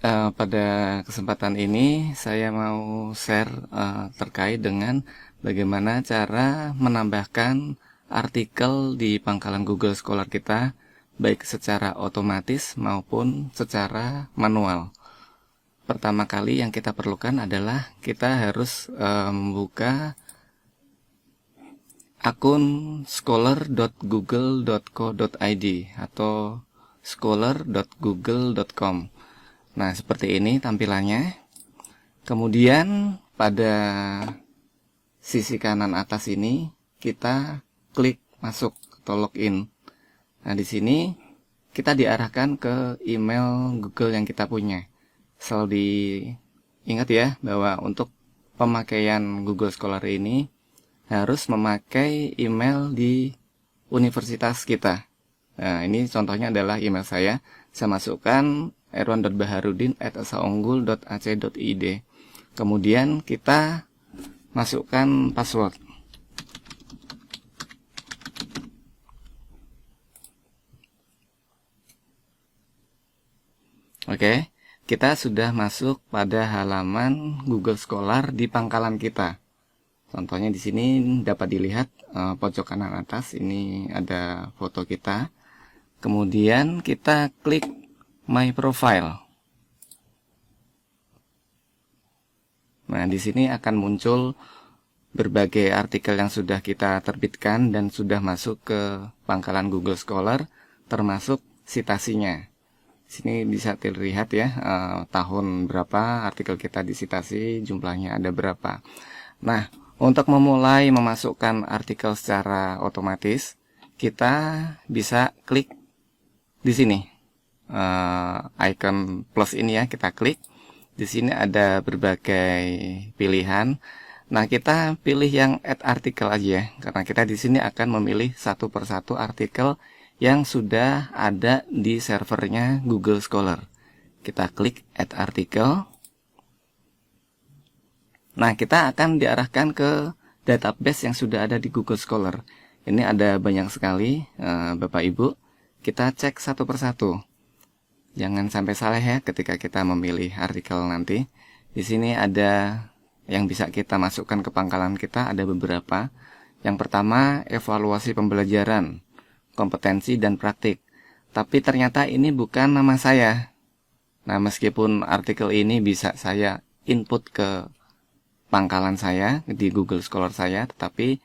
Pada kesempatan ini saya mau share terkait dengan bagaimana cara menambahkan artikel di pangkalan Google Scholar kita, baik secara otomatis maupun secara manual. Pertama kali yang kita perlukan adalah kita harus membuka akun scholar.google.co.id atau scholar.google.com. Nah, seperti ini tampilannya. Kemudian pada sisi kanan atas ini kita klik masuk atau login. Nah, di sini kita diarahkan ke email Google yang kita punya. Selalu diingat ya bahwa untuk pemakaian Google Scholar ini harus memakai email di universitas kita. Nah, ini contohnya adalah email saya. Saya masukkan erwan.baharudin@asaunggul.ac.id. Kemudian kita masukkan password. Oke, kita sudah masuk pada halaman Google Scholar di pangkalan kita. Contohnya di sini dapat dilihat pojok kanan atas ini ada foto kita. Kemudian kita klik My Profile. Nah, di sini akan muncul berbagai artikel yang sudah kita terbitkan dan sudah masuk ke pangkalan Google Scholar, termasuk citasinya. Sini bisa terlihat ya tahun berapa artikel kita disitasi, jumlahnya ada berapa. Nah, untuk memulai memasukkan artikel secara otomatis, kita bisa klik di sini icon plus ini ya, kita klik. Di sini ada berbagai pilihan. Nah, kita pilih yang add artikel aja ya, karena kita di sini akan memilih satu persatu artikel yang sudah ada di servernya Google Scholar. Kita klik add artikel. Nah, kita akan diarahkan ke database yang sudah ada di Google Scholar. Ini ada banyak sekali, Bapak Ibu. Kita cek satu persatu. Jangan sampai salah ya ketika kita memilih artikel nanti. Di sini ada yang bisa kita masukkan ke pangkalan kita, ada beberapa. Yang pertama, evaluasi pembelajaran, kompetensi dan praktik. Tapi ternyata ini bukan nama saya. Nah, meskipun artikel ini bisa saya input ke pangkalan saya di Google Scholar saya, tetapi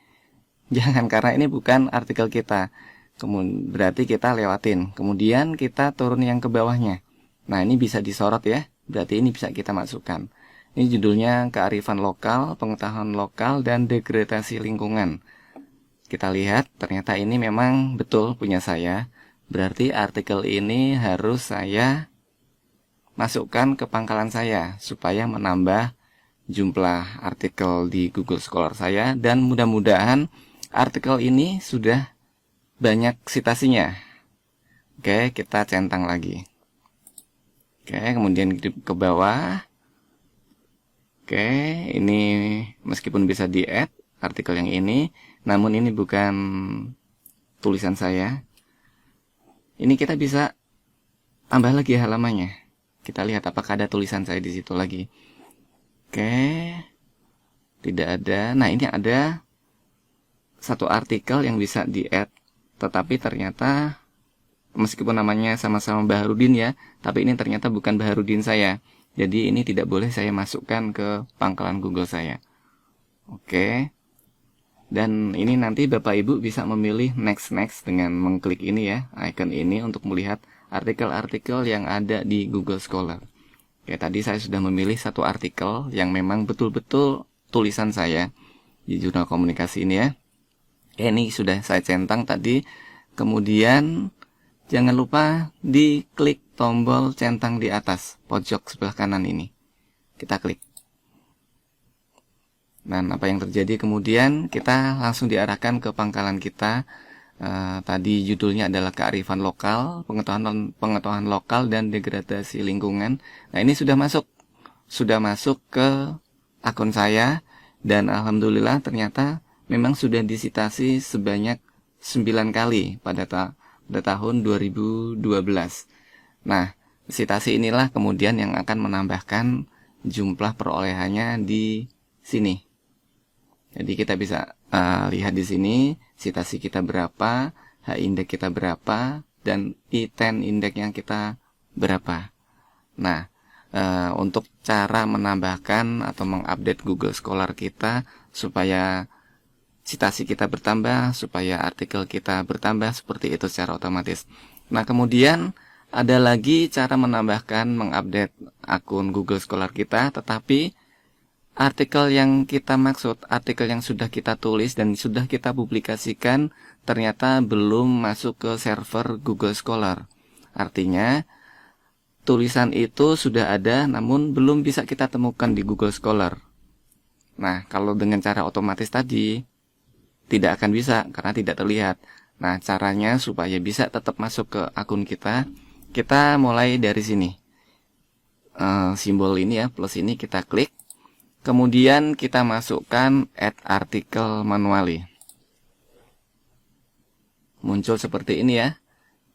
jangan, karena ini bukan artikel kita. Berarti kita lewatin. Kemudian kita turun yang ke bawahnya. Nah, ini bisa disorot ya. Berarti ini bisa kita masukkan. Ini judulnya kearifan lokal, pengetahuan lokal, dan degradasi lingkungan. Kita lihat, ternyata ini memang betul punya saya. Berarti artikel ini harus saya masukkan ke pangkalan saya, supaya menambah jumlah artikel di Google Scholar saya. Dan mudah-mudahan artikel ini sudah banyak citasinya. Oke, kita centang lagi. Oke, kemudian ke bawah. Oke, ini meskipun bisa di-add artikel yang ini, namun ini bukan tulisan saya. Ini kita bisa tambah lagi halamannya. Kita lihat apakah ada tulisan saya di situ lagi. Oke, tidak ada. Nah, ini ada satu artikel yang bisa di-add, tetapi ternyata meskipun namanya sama-sama Baharudin ya, tapi ini ternyata bukan Baharudin saya. Jadi ini tidak boleh saya masukkan ke pangkalan Google saya. Oke. Dan ini nanti Bapak Ibu bisa memilih next dengan mengklik ini ya, icon ini untuk melihat artikel-artikel yang ada di Google Scholar. Oke, tadi saya sudah memilih satu artikel yang memang betul-betul tulisan saya di jurnal komunikasi ini ya. Ini sudah saya centang tadi. Kemudian jangan lupa diklik tombol centang di atas pojok sebelah kanan ini. Kita klik. Dan apa yang terjadi kemudian, kita langsung diarahkan ke pangkalan kita. Tadi judulnya adalah kearifan lokal, pengetahuan lokal dan degradasi lingkungan. Nah, ini sudah masuk ke akun saya, dan alhamdulillah ternyata memang sudah disitasi sebanyak 9 kali pada tahun 2012. Nah, Citasi inilah kemudian yang akan menambahkan jumlah perolehannya di sini. Jadi kita bisa lihat di sini citasi kita berapa, H-index kita berapa, dan I10 indexnya kita berapa. Nah, untuk cara menambahkan atau mengupdate Google Scholar kita supaya citasi kita bertambah, supaya artikel kita bertambah, seperti itu secara otomatis. Nah, kemudian ada lagi cara menambahkan, mengupdate akun Google Scholar kita, tetapi artikel yang kita maksud, artikel yang sudah kita tulis dan sudah kita publikasikan ternyata belum masuk ke server Google Scholar. Artinya, tulisan itu sudah ada namun belum bisa kita temukan di Google Scholar. Nah, kalau dengan cara otomatis tadi, tidak akan bisa karena tidak terlihat. Nah, caranya supaya bisa tetap masuk ke akun kita mulai dari sini. Simbol ini ya, plus ini kita klik. Kemudian kita masukkan add article manually. Muncul seperti ini ya.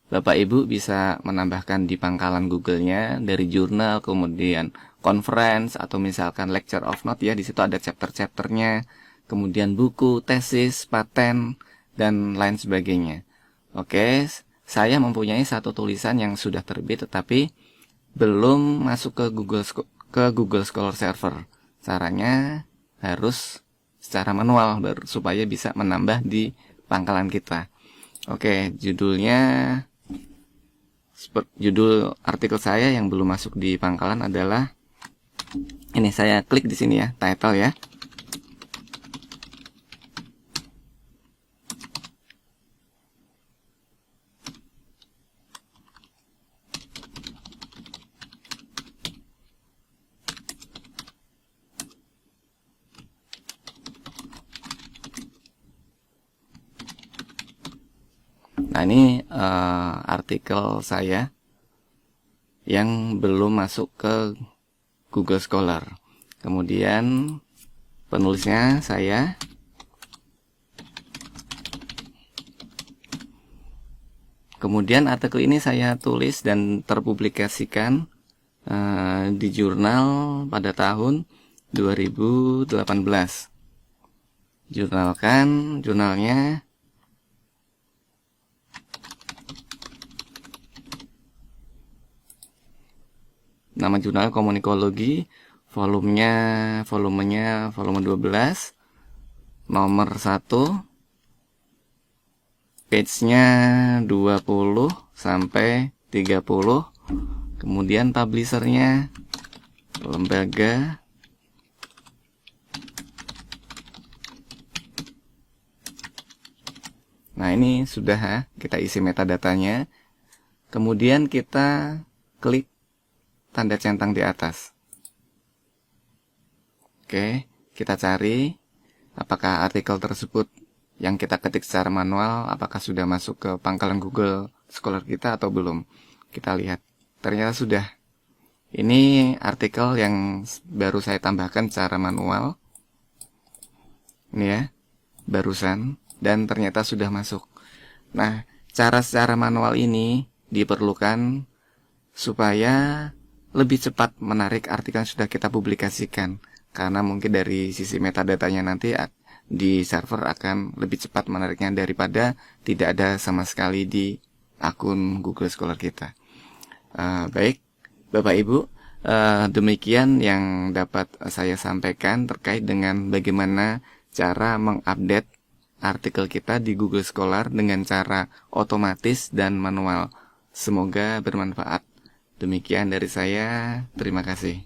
Bapak Ibu bisa menambahkan di pangkalan Google-nya dari jurnal, kemudian conference atau misalkan lecture of note ya, di situ ada chapter-chapternya, kemudian buku, tesis, paten dan lain sebagainya. Oke, saya mempunyai satu tulisan yang sudah terbit tetapi belum masuk ke Google Scholar Server. Caranya harus secara manual supaya bisa menambah di pangkalan kita. Oke, judul artikel saya yang belum masuk di pangkalan adalah ini, saya klik di sini ya, title ya. Nah, ini artikel saya yang belum masuk ke Google Scholar. Kemudian penulisnya saya. Kemudian artikel ini saya tulis dan terpublikasikan di jurnal pada tahun 2018. Jurnalnya nama jurnal Komunikologi, volumenya volume 12, nomor 1, page-nya 20 sampai 30, kemudian publisher-nya lembaga, nah ini sudah kita isi metadatanya, kemudian kita klik tanda centang di atas. Oke, kita cari apakah artikel tersebut yang kita ketik secara manual apakah sudah masuk ke pangkalan Google Scholar kita atau belum. Kita lihat, ternyata sudah. Ini artikel yang baru saya tambahkan secara manual. Ini ya, barusan, dan ternyata sudah masuk. Nah, cara secara manual ini diperlukan supaya lebih cepat menarik artikel yang sudah kita publikasikan, karena mungkin dari sisi metadatanya nanti di server akan lebih cepat menariknya daripada tidak ada sama sekali di akun Google Scholar kita. Baik, Bapak Ibu, demikian yang dapat saya sampaikan terkait dengan bagaimana cara mengupdate artikel kita di Google Scholar dengan cara otomatis dan manual. Semoga bermanfaat. Demikian dari saya, terima kasih.